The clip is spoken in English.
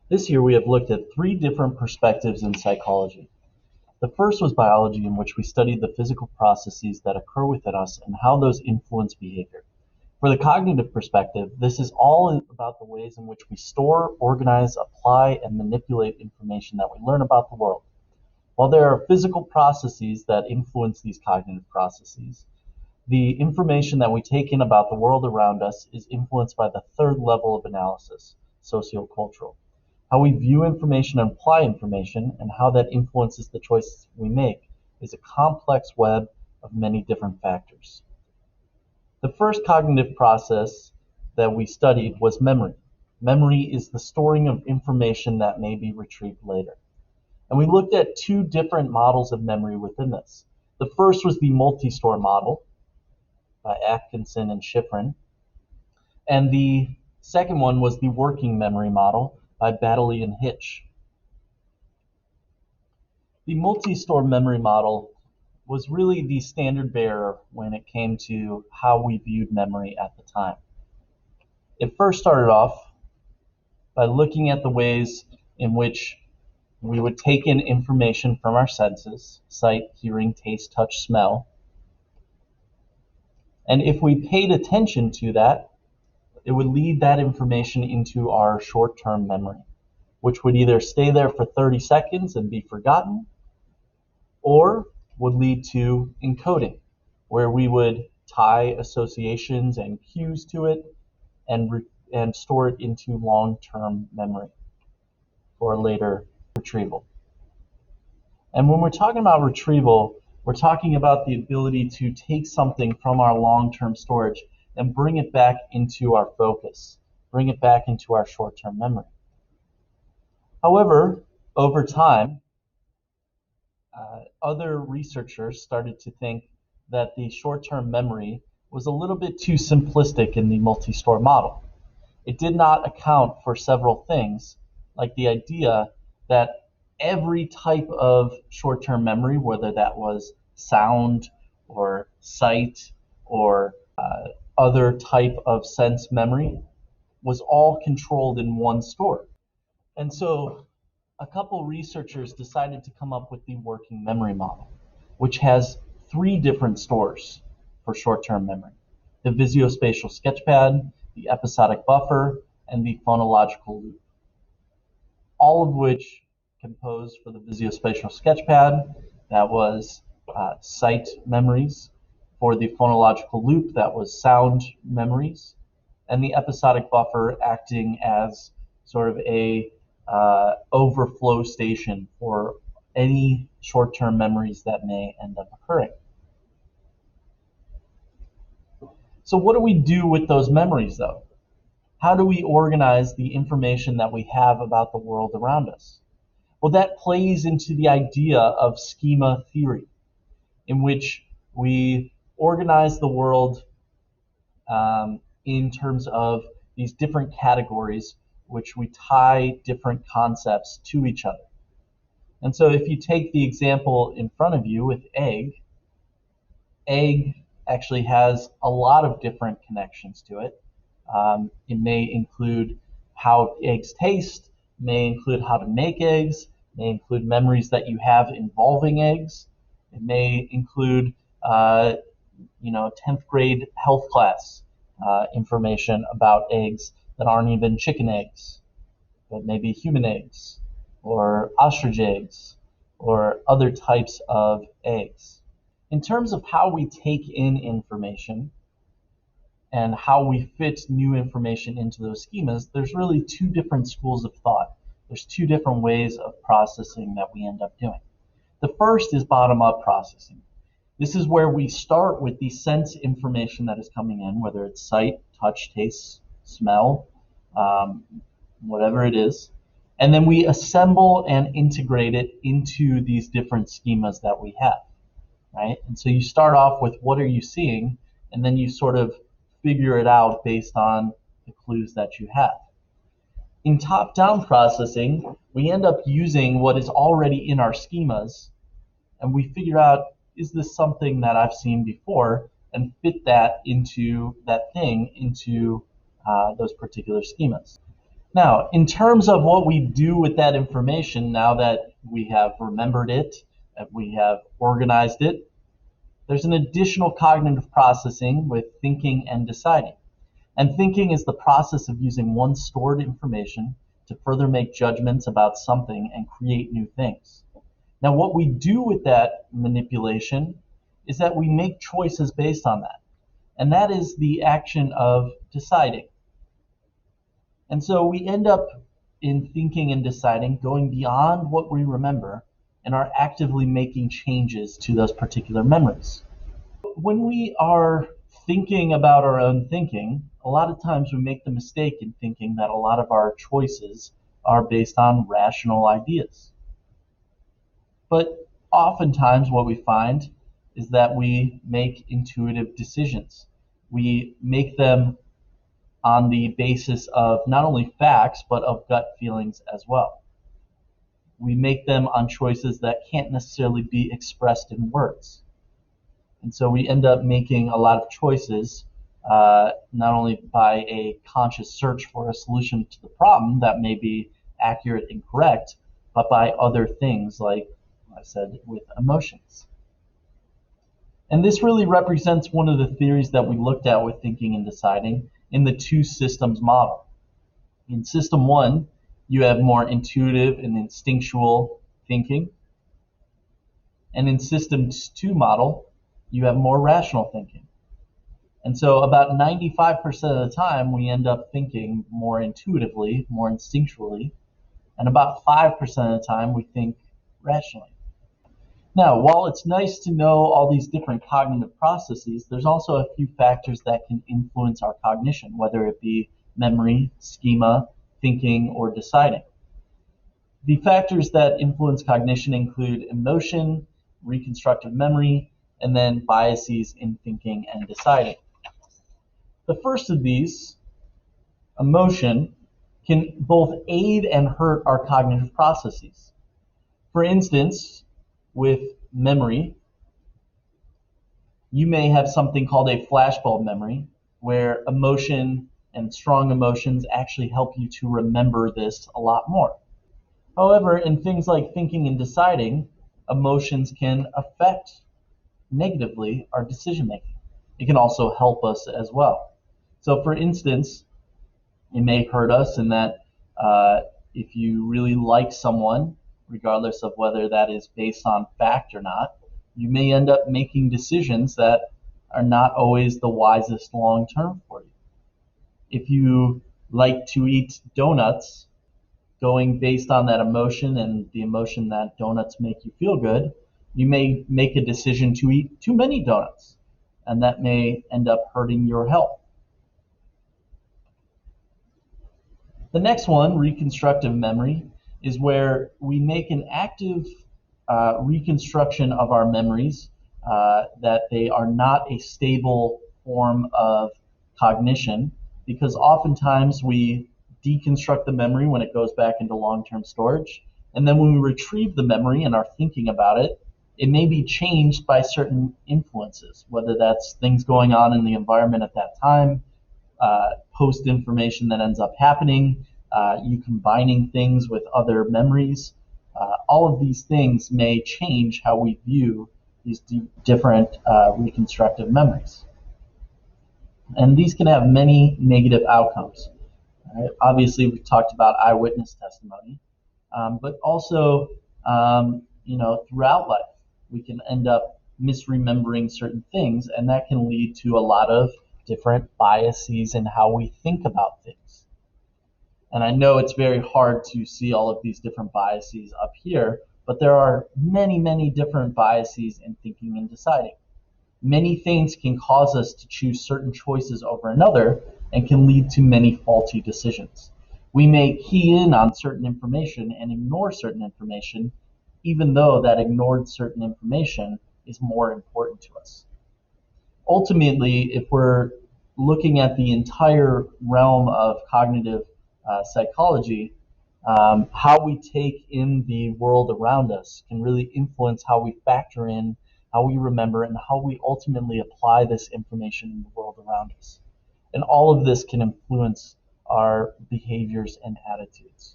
This year we have looked at three different perspectives in psychology. The first was biology, in which we studied the physical processes that occur within us and how those influence behavior. For the cognitive perspective, this is all about the ways in which we store, organize, apply, and manipulate information that we learn about the world. While there are physical processes that influence these cognitive processes, the information that we take in about the world around us is influenced by the third level of analysis, sociocultural. How we view information and apply information, and how that influences the choices we make, is a complex web of many different factors. The first cognitive process that we studied was memory. Memory is the storing of information that may be retrieved later. And we looked at two different models of memory within this. The first was the multi-store model by Atkinson and Shiffrin, and the second one was the working memory model by Baddeley and Hitch. The multi-store memory model was really the standard bearer when it came to how we viewed memory at the time. It first started off by looking at the ways in which we would take in information from our senses: sight, hearing, taste, touch, smell. And if we paid attention to that, it would lead that information into our short-term memory, which would either stay there for 30 seconds and be forgotten, or would lead to encoding, where we would tie associations and cues to it and store it into long-term memory for later retrieval. And when we're talking about retrieval, we're talking about the ability to take something from our long-term storage and bring it back into our focus, bring it back into our short-term memory. However, over time, other researchers started to think that the short-term memory was a little bit too simplistic in the multi-store model. It did not account for several things, like the idea that every type of short-term memory, whether that was sound or sight or other type of sense memory, was all controlled in one store. And so a couple researchers decided to come up with the working memory model, which has three different stores for short-term memory: the visuospatial sketchpad, the episodic buffer, and the phonological loop, all of which composed for the visuospatial sketchpad, that was sight memories; for the phonological loop, that was sound memories; and the episodic buffer acting as sort of a overflow station for any short-term memories that may end up occurring. So what do we do with those memories, though? How do we organize the information that we have about the world around us? Well, that plays into the idea of schema theory, in which we organize the world in terms of these different categories, which we tie different concepts to each other. And so if you take the example in front of you with egg actually has a lot of different connections to it. It may include how eggs taste, may include how to make eggs, may include memories that you have involving eggs. It may include 10th grade health class information about eggs that aren't even chicken eggs, but maybe human eggs or ostrich eggs or other types of eggs. In terms of how we take in information and how we fit new information into those schemas, there's really two different schools of thought. There's two different ways of processing that we end up doing. The first is bottom-up processing. This is where we start with the sense information that is coming in, whether it's sight, touch, taste, smell, whatever it is, and then we assemble and integrate it into these different schemas that we have, right? And so you start off with what are you seeing, and then you sort of figure it out based on the clues that you have. In top-down processing, we end up using what is already in our schemas, and we figure out, is this something that I've seen before, and fit that into those particular schemas. Now, in terms of what we do with that information, now that we have remembered it, that we have organized it, there's an additional cognitive processing with thinking and deciding. And thinking is the process of using one's stored information to further make judgments about something and create new things. Now, what we do with that manipulation is that we make choices based on that. And that is the action of deciding. And so we end up in thinking and deciding going beyond what we remember and are actively making changes to those particular memories. When we are thinking about our own thinking, a lot of times we make the mistake in thinking that a lot of our choices are based on rational ideas. But oftentimes what we find is that we make intuitive decisions. We make them on the basis of not only facts, but of gut feelings as well. We make them on choices that can't necessarily be expressed in words. And so we end up making a lot of choices, not only by a conscious search for a solution to the problem that may be accurate and correct, but by other things, like I said, with emotions. And this really represents one of the theories that we looked at with thinking and deciding in the two systems model. In system one, you have more intuitive and instinctual thinking. And in system two model, you have more rational thinking. And so about 95% of the time, we end up thinking more intuitively, more instinctually, and about 5% of the time, we think rationally. Now, while it's nice to know all these different cognitive processes, there's also a few factors that can influence our cognition, whether it be memory, schema, thinking, or deciding. The factors that influence cognition include emotion, reconstructive memory, and then biases in thinking and deciding. The first of these, emotion, can both aid and hurt our cognitive processes. For instance, with memory, you may have something called a flashbulb memory, where emotion and strong emotions actually help you to remember this a lot more. However, in things like thinking and deciding, emotions can affect negatively our decision making. It can also help us as well. So for instance, it may hurt us in that if you really like someone, regardless of whether that is based on fact or not, you may end up making decisions that are not always the wisest long term for you. If you like to eat donuts, going based on that emotion and the emotion that donuts make you feel good, you may make a decision to eat too many donuts, and that may end up hurting your health. The next one, reconstructive memory, is where we make an active reconstruction of our memories, that they are not a stable form of cognition, because oftentimes we deconstruct the memory when it goes back into long-term storage, and then when we retrieve the memory and are thinking about it, it may be changed by certain influences, whether that's things going on in the environment at that time, post information that ends up happening, you combining things with other memories. All of these things may change how we view these different reconstructive memories. And these can have many negative outcomes. Right? Obviously, we've talked about eyewitness testimony, but also, throughout life, we can end up misremembering certain things, and that can lead to a lot of different biases in how we think about things. And I know it's very hard to see all of these different biases up here, but there are many, many different biases in thinking and deciding. Many things can cause us to choose certain choices over another and can lead to many faulty decisions. We may key in on certain information and ignore certain information, even though that ignored certain information is more important to us. Ultimately, if we're looking at the entire realm of cognitive psychology, how we take in the world around us can really influence how we factor in, how we remember, and how we ultimately apply this information in the world around us. And all of this can influence our behaviors and attitudes.